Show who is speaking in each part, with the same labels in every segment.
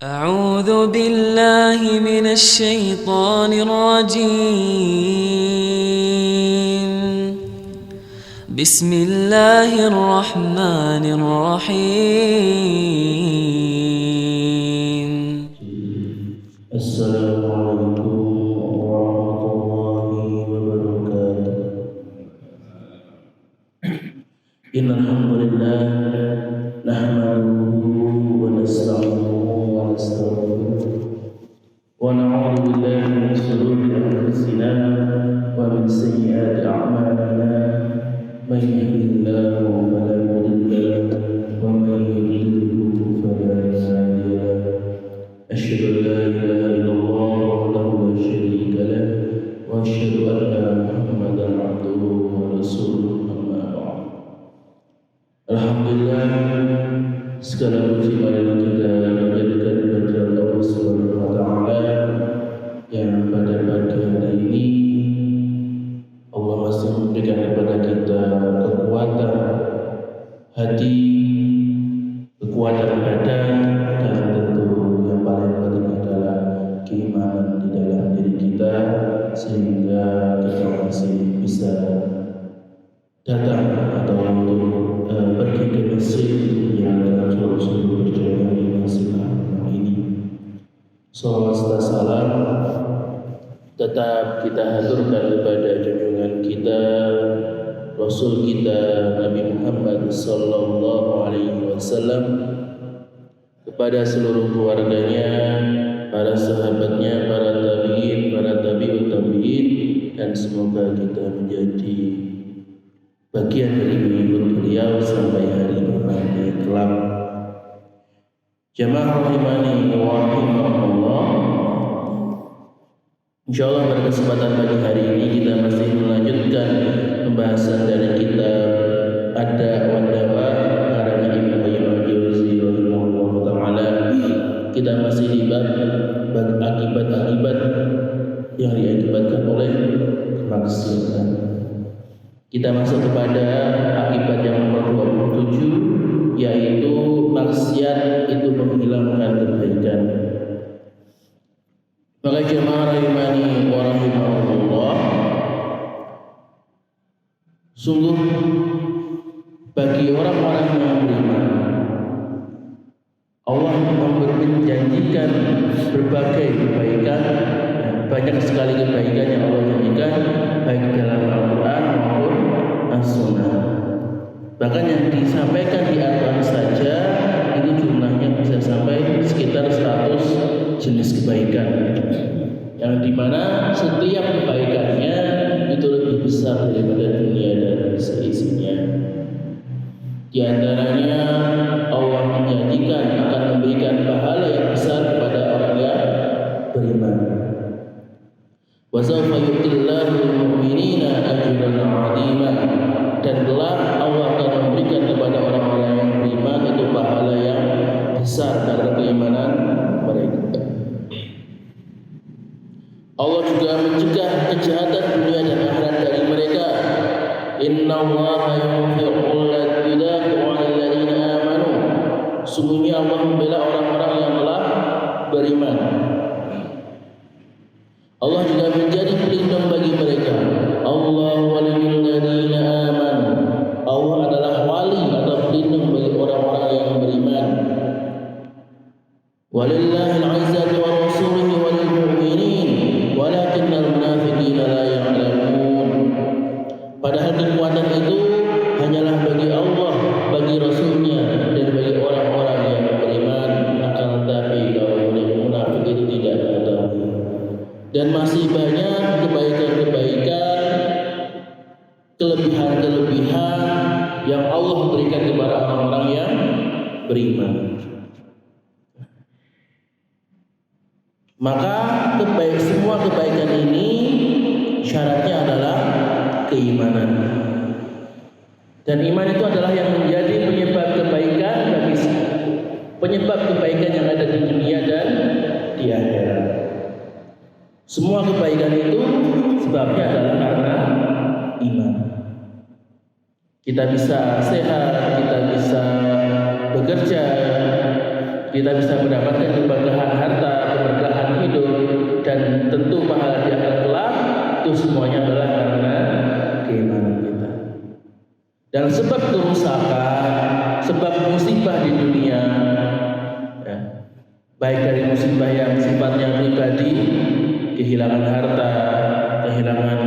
Speaker 1: أعوذ بالله من الشيطان الرجيم. بسم الله الرحمن الرحيم.
Speaker 2: السلام عليكم ورحمة الله وبركاته. إن الحمد لله نحمده ونستعينه ونستغفره ونعوذ بالله من شرور أنفسنا ومن سيئات أعمالنا. من يهده الله فلا مضل له ومن يضلل فلا هادي له. أشهد أن لا إله إلا الله وحده لا شريك له وأشهد أن محمدا عبده ورسوله. أما بعد. Alhamdulillah, segala puji marilah kita menjadikan kehadirat Allah Subhanahu wa taala yang pada pagi hari ini Allah masih memberikan kepada kita kekuatan hati, kekuatan badan, dan tentu yang paling penting adalah keimanan di dalam diri kita sehingga kita masih bisa datang atau untuk pergi ke masjid yang dalam suruh berjamaah di masjid ini. Salawat serta salam tetap kita haturkan kepada junjungan kita, Rasul kita Nabi Muhammad sallallahu alaihi wasallam, kepada seluruh keluarganya, para sahabatnya, para tabi'in, para tabi'ut tabi'in, dan semoga kita menjadi bagian dari pengikut beliau sampai hari nanti kelak. Jamaah rahimani wa rahimakumullah. Insyaallah pada kesempatan pagi hari ini kita masih melanjutkan pembahasan dari kitab Ad-Da' wa Dawa karya Ibnu Qayyim al-Jauziyah rahimahullah taala. Kita masih di bab akibat-akibat yang diakibatkan oleh kemaksiatan. Kita masuk kepada akibat yang nomor 27, yaitu maksiat itu menghilangkan kebaikan. Maka jemaah rahimani wa rahimakumullah, sungguh bagi orang-orang yang beriman, Allah menjanjikan berbagai kebaikan, banyak sekali kebaikan yang Allah janjikan baik dalam Al-Quran maupun As-Sunnah. Bahkan yang disampaikan di Al-Quran saja itu jumlahnya bisa sampai sekitar 100 jenis kebaikan, yang dimana setiap kebaikannya itu lebih besar daripada dunia dan seisinya. Di antaranya Allah menjanjikan akan memberikan pahala yang besar kepada orang yang beriman. Wa sawfa yu'tillahul mu'minina ajran 'azima, dan kelak Allah akan memberikan kepada orang-orang yang beriman itu pahala yang besar karena keimanan mereka. Allah juga mencegah kejahatan dunia dan akhirat dari mereka. Innallaha yudafi'u 'anil ladzina amanu. Sungguhnya Allah membela orang-orang yang telah beriman. Allah juga menjadi pelindung bagi mereka. Allah waliyul ladzina amanu. Allah adalah wali atau pelindung bagi orang-orang yang beriman. Walillahil 'izzatu wa rasulihi wal mu'minin walakinnal munafiqina la ya'lamun. Padahal kekuatan itu hanyalah bagi Allah, bagi Rasulnya, dan bagi orang-orang yang beriman. Akan tetapi kaum munafik itu tidak mengetahui. Dan masih banyak kebaikan-kebaikan, kelebihan-kelebihan yang Allah berikan kepada orang-orang yang beriman. Maka semua kebaikan ini syaratnya adalah keimanan. Dan iman itu adalah yang menjadi penyebab kebaikan yang ada di dunia dan di akhirat. Semua kebaikan itu sebabnya adalah karena iman. Kita bisa sehat, kita bisa bekerja, kita bisa mendapatkan keberkahan harta, keberkahan hidup, dan tentu pahala di akhirat kelak, itu semuanya adalah karena keimanan kita. Dan sebab kerusakan, sebab musibah di dunia, ya, baik dari musibah yang sifatnya pribadi, kehilangan harta, kehilangan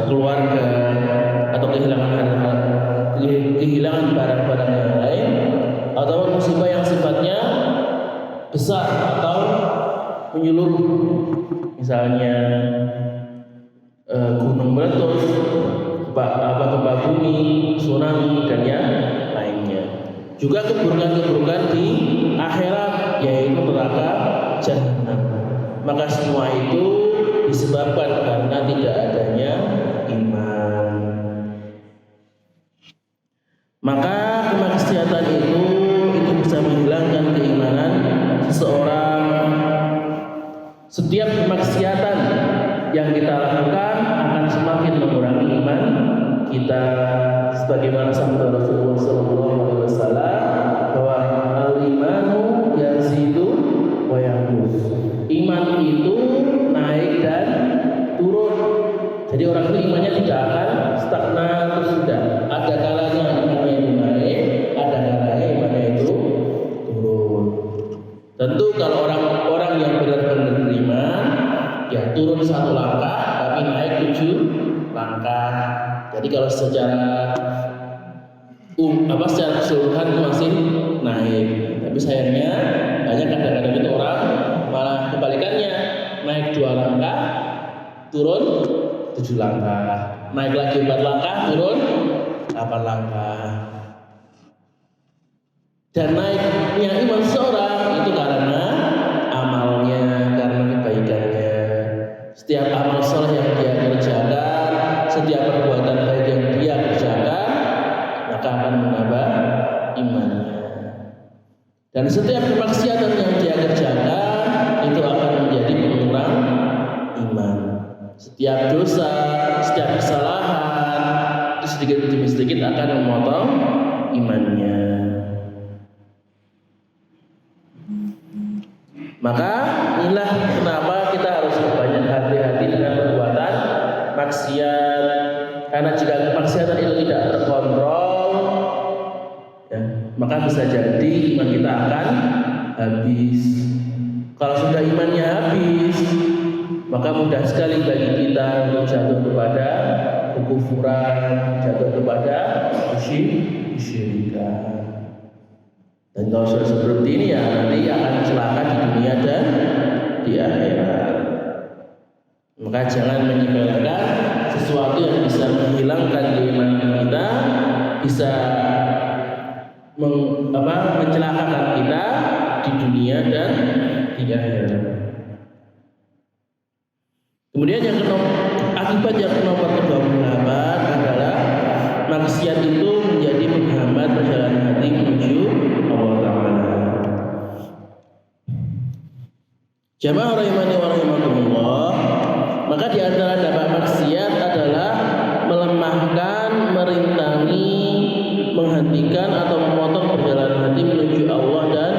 Speaker 2: keluarga, atau kehilangan barang-barang yang lain, atau musibah yang sifatnya besar atau menyeluruh, misalnya gunung meletus, gempa bumi, tsunami, dan yang lainnya. Juga keburukan-keburukan di akhirat, yaitu neraka jahanam. Maka semua itu disebabkan karena tidak adanya iman. Maka kemaksiatan itu bisa menghilangkan keimanan seseorang. Setiap kemaksiatan yang kita lakukan akan semakin mengurangi iman kita, sebagaimana sabda Rasulullah SAW bahwa al-imanu yazidu wa yanqus. Iman itu naik dan turun. Jadi orang itu imannya tidak akan stagnan terus sudah. Ada kalanya imannya itu naik, ada kalanya imannya itu turun. Tentu kalau orang yang benar-benar beriman, ya turun 1 langkah tapi naik 7 langkah. Jadi kalau secara secara keseluruhan itu masih naik, tapi sayangnya banyak kadang-kadang itu orang malah kebalikannya, naik 2 langkah turun 7 langkah, naik lagi 4 langkah turun 8 langkah. Dan naiknya iman seorang itu karena amalnya, karena kebaikannya. Setiap amal saleh yang dia kerjakan, setiap perbuatan baik yang dia kerjakan, maka akan menambah imannya. Dan setiap kemaksiatan yang dia kerjakan itu akan menjadi pengurang iman. Setiap dosa, setiap kesalahan itu sedikit demi sedikit akan memotong imannya. Maka inilah kenapa kita harus banyak hati-hati dengan perbuatan maksiat. Karena jika kemaksiatan itu tidak terkontrol, ya, maka bisa jadi iman kita akan habis. Kalau sudah imannya habis, maka mudah sekali bagi kita untuk jatuh kepada kekufuran, jatuh kepada kesyirikan. Dan kalau sudah seperti ini, ya nanti akan celaka di dunia dan di akhirat. Maka jangan menyepelekan sesuatu yang bisa menghilangkan keimanan kita, bisa mencelakakan kita di dunia dan di akhirat. Kemudian akibat yang nomor 28 adalah maksiat itu menjadi menghambat perjalanan hati menuju Allah Ta'ala. Jamaah rahimani wa rahimakumullah, maka di antara dampak maksiat adalah melemahkan, merintangi, menghentikan atau memotong perjalanan hati menuju Allah dan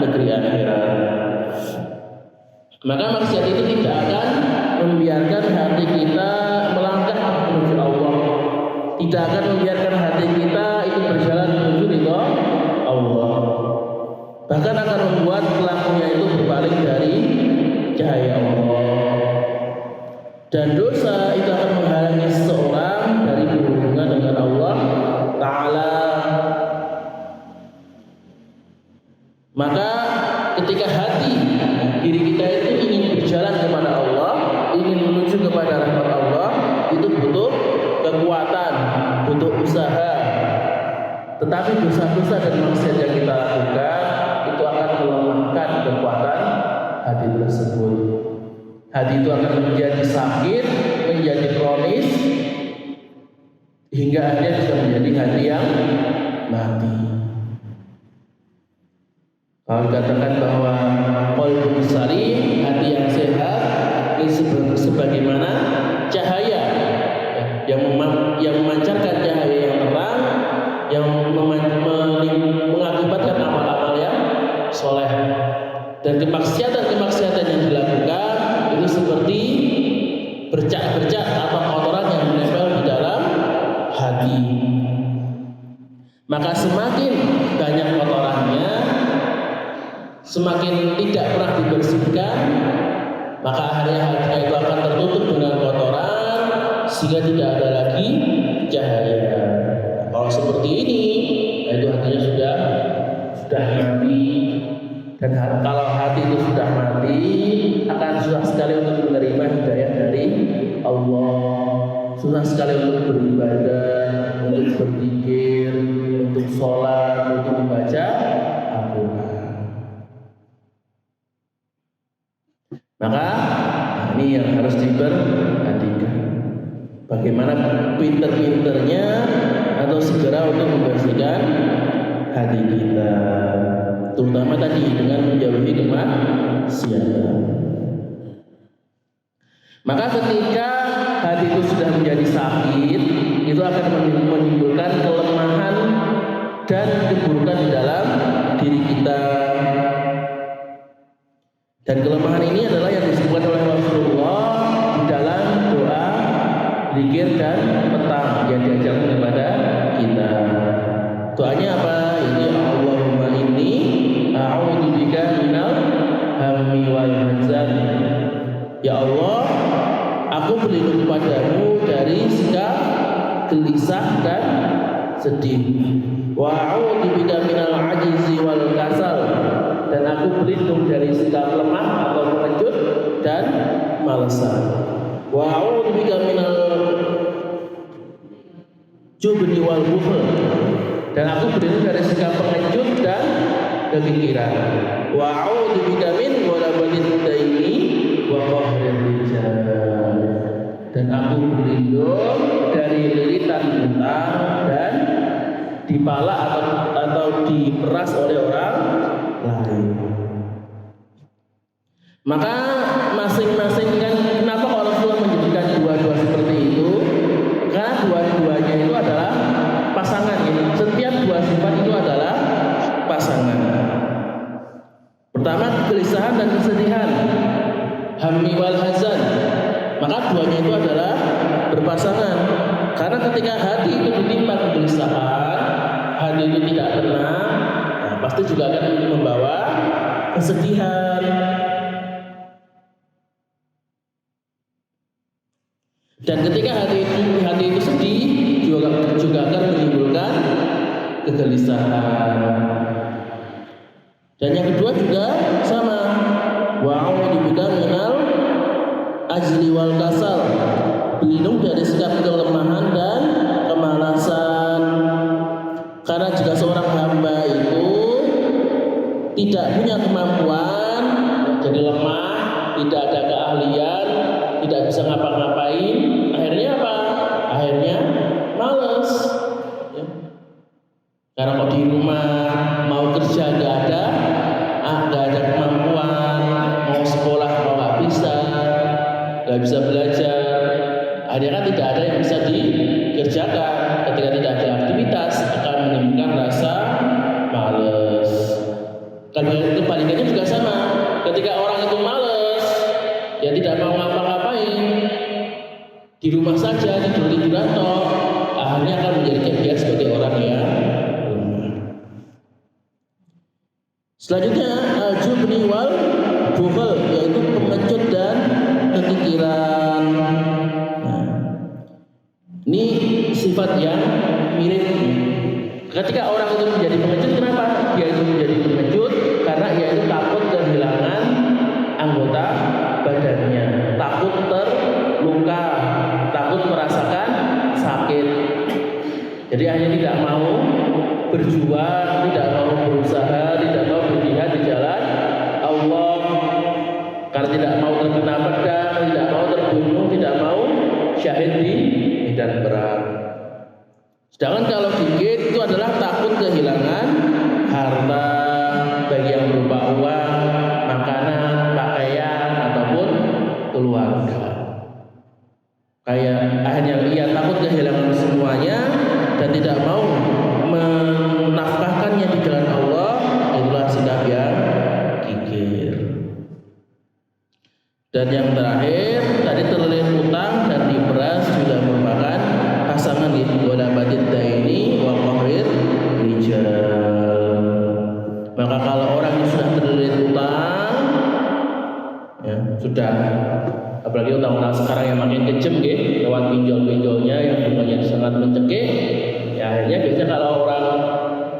Speaker 2: negeri akhirat. Maka maksiat itu tidak akan membiarkan hati kita melangkah menuju Allah, tidak akan membiarkan hati kita itu berjalan menuju ridha Allah, bahkan akan membuat pelakunya itu berpaling dari cahaya Allah. Dan dosa itu akan menghalangi seseorang dari berhubungan dengan Allah Ta'ala. Maka ketika hati diri kita itu ingin berjalan kepada Allah, ingin menuju kepada rahmat Allah, itu butuh kekuatan, butuh usaha. Tetapi dosa-dosa dan maksiat yang kita lakukan itu akan melemahkan kekuatan hati tersebut. Hati itu akan menjadi sakit, menjadi kronis, hingga akhirnya bisa menjadi hati yang mati. Kalau dikatakan bahwa qalbun salim, hati yang sehat, itu sebagaimana cahaya yang memancarkan cahaya yang terang, yang menyinari Dan kemaksiatan yang dilakukan itu seperti bercak-bercak atau kotoran yang menempel di dalam hati. Maka semakin banyak kotorannya, semakin tidak pernah dibersihkan, maka akhirnya hatinya itu akan tertutup dengan kotoran sehingga tidak ada lagi cahaya. Kalau seperti ini, itu hatinya sudah mati. Dan kalau hati itu sudah mati, akan susah sekali untuk menerima hidayah dari Allah. Susah sekali untuk beribadah, untuk berzikir, untuk sholat, untuk membaca Al-Quran. Maka ini yang harus diperhatikan. Bagaimana pinter-pinternya atau segera untuk membersihkan hati kita, terutama tadi dengan menjauhi kemaksiatan. Maka ketika hati itu sudah menjadi sakit, itu akan menimbulkan kelemahan dan keburukan di dalam diri kita. Dan kelemahan ini adalah yang disebutkan oleh Rasulullah di dalam doa zikir dan petang yang diajarkan kepada kita. Doanya apa? Ini Allahumma inni a'udzubika minal hammi wal hazan. Ya Allah, aku berlindung padamu dari sikap gelisah dan sedih. Wa a'udzubika minal ajzi wal kasal. Dan aku berlindung dari sikap lemah atau pengecut dan malasan. Wa a'udzubika minal jubni wal bukhl. Dan aku berlindung dari sikap pengecut dan kepikiran. Wa a'udzubika min ghalabatil daini wa qahril rijal. Dan aku berlindung dari lilitan hutang dan dipala atau diperas oleh orang lain. Maka masing-masing kan, kenapa kalau Rasulullah menyebutkan dua-dua seperti itu? Karena dua-duanya itu adalah pasangan. Setiap dua sifat itu adalah pasangan. Pertama, kegelisahan dan kesedihan, hammi wal hazan. Maka duanya itu adalah berpasangan. Karena ketika hati itu ditimpa kegelisahan, hati itu tidak tenang, pasti juga akan membawa kesedihan. Dan ketika hati itu sedih, juga akan menimbulkan kegelisahan. Dan yang kedua juga sama, wa'udzubika minal ajli wal kasal. Berlindung dari sikap kelemahan dan kemalasan. Karena jika seorang hamba itu tidak punya kemampuan, jadi lemah, tidak ada keahlian, tidak bisa ngapa-ngapain, akhirnya apa? Akhirnya malas. Ya. Karena kalau di rumah mau kerja nggak ada kemampuan, mau sekolah mau nggak bisa belajar, akhirnya kan tidak ada yang bisa dikerjakan. Ketika tidak ada aktivitas, akan menimbulkan rasa malas. Kebalikannya juga sama. Ketika orang itu malas, ya tidak mau ngapa-ngapain, di rumah saja tidur-tiduran toh, akhirnya akan menjadikan dia sebagai orang yang lemah. Selanjutnya jubni wal bukhl, yaitu pengecut dan kekikiran. Nah, ini sifat yang mirip. Ketika orang itu menjadi pengecut, kenapa dia itu menjadi pengecut? Karena dia itu takut kehilangan anggota badannya, takut terluka, takut merasakan sakit. Jadi akhirnya tidak mau berjuang, tidak mau berusaha, tidak mau berjihad di jalan Allah. Karena tidak mau terkena pedang, tidak mau terbunuh, tidak mau syahid di medan perang. Sedangkan kalau zikir itu adalah takut kehilangan harta, baik yang berupa uang, makanan, pakaian, ataupun keluarga. Kayak akhirnya ia takut kehilangan semuanya dan tidak mau menafkahkannya di jalan Allah. Itulah sikap yang kikir. Dan yang terakhir tadi terlilit utang dan diperas juga merupakan pasangan di wala badid daini wa qahrir rijal. Maka kalau orang yang sudah terlilit utang, ya sudah, apalagi utang-utang sekarang yang makin kejam lewat pinjol-pinjolnya yang bunganya sangat mencekik, ya akhirnya biasanya kalau orang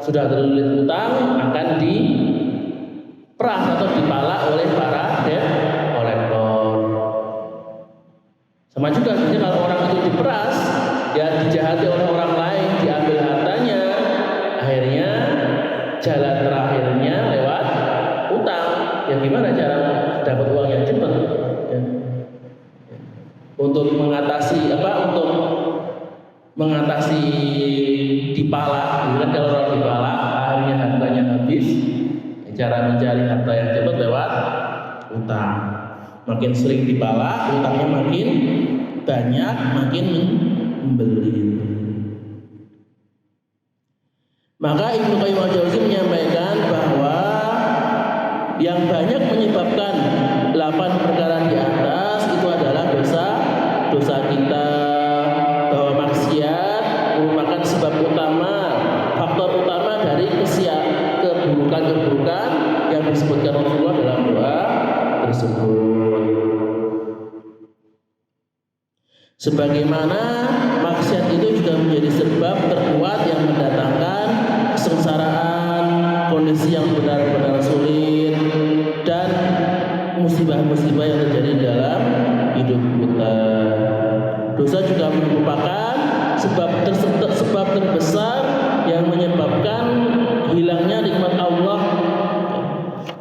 Speaker 2: sudah terlilit utang akan diperas atau dipalak oleh para kolektor. Sama juga biasanya kalau orang itu diperas, ya dijahati oleh orang lain, diambil hartanya, akhirnya jalan terakhirnya lewat utang. Ya gimana cara dapat uang yang cepat? Ya. Untuk mengatasi dipalak, kan kalau orang dipalak akhirnya hartanya habis. Cara mencari harta yang cepat lewat utang. Makin sering dipalak, utangnya makin banyak, makin membelit. Maka Ibnu Qayyim al-Jauziyah menyampaikan bahwa yang banyak menyebabkan 8 perkara di atas itu adalah dosa kita, bahwa maksiat merupakan sebab utama, faktor utama dari keburukan-keburukan yang disebutkan Rasulullah dalam doa tersebut. Sebagaimana maksiat itu juga menjadi sebab terkuat yang mendatangkan kesengsaraan, kondisi yang benar-benar sulit, dan musibah-musibah yang terjadi dalam hidup kita. Dosa juga merupakan sebab terbesar yang menyebabkan hilangnya nikmat Allah,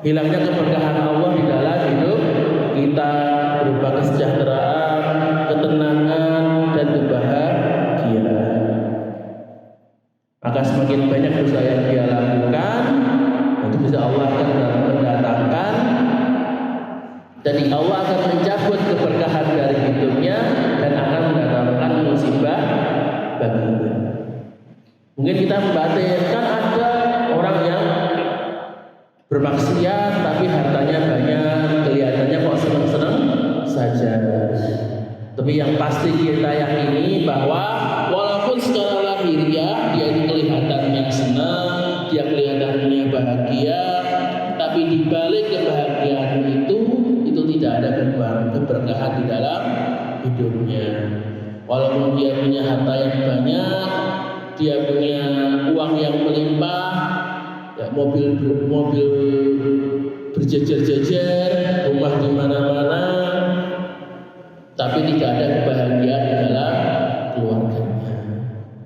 Speaker 2: hilangnya keberkahan Allah di dalam hidup kita berupa kesejahteraan, ketenangan, dan kebahagiaan. Maka semakin banyak dosa yang dia lakukan, itu bisa Allah akan mendatangkan, dan Allah akan mencabut keberkahan dari hidupnya dan akan mendatangkan musibah baginya. Mungkin kita membatinkan ada orang yang bermaksiat tapi hartanya banyak, kelihatannya kok senang-senang saja. Tapi yang pasti kita yakini bahwa walaupun secara lahiriah dia itu kelihatannya senang, dia kelihatannya bahagia, tapi di balik kebahagiaan itu tidak ada keberkahan di dalam hidupnya. Walaupun dia punya harta yang banyak, dia punya uang yang melimpah, ya, mobil berjejer-jejer, rumah di mana-mana, tapi tidak ada kebahagiaan di dalam keluarganya.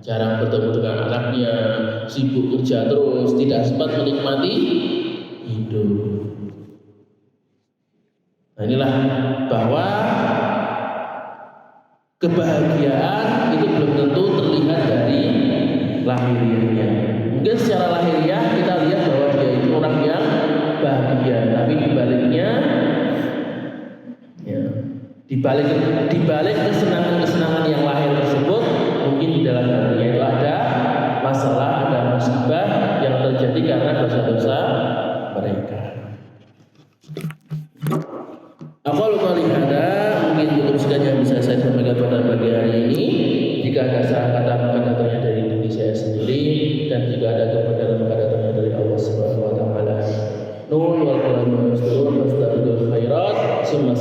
Speaker 2: Jarang bertemu dengan anaknya, sibuk kerja terus, tidak sempat menikmati hidup. Nah, inilah bahwa kebahagiaan itu belum tentu terlihat dari lahiriahnya. Mungkin secara lahiriah kita lihat bahwa dia itu orang yang bahagia, tapi dibaliknya, ya, dibalik kesenangan-kesenangan yang lahir tersebut, mungkin di dalam hatinya itu ada masalah, ada musibah yang terjadi karena dosa-dosa mereka. Aku lupa ada mungkin cukup sekian yang bisa saya sampaikan pada pagi hari ini. Jika ada salah kata maka datangnya dari diri saya sendiri, dan jika ada kebenaran maka datangnya dari Allah Subhanahu wa taala. Nun wal qalam yasturun fastabiqul khairat. Summa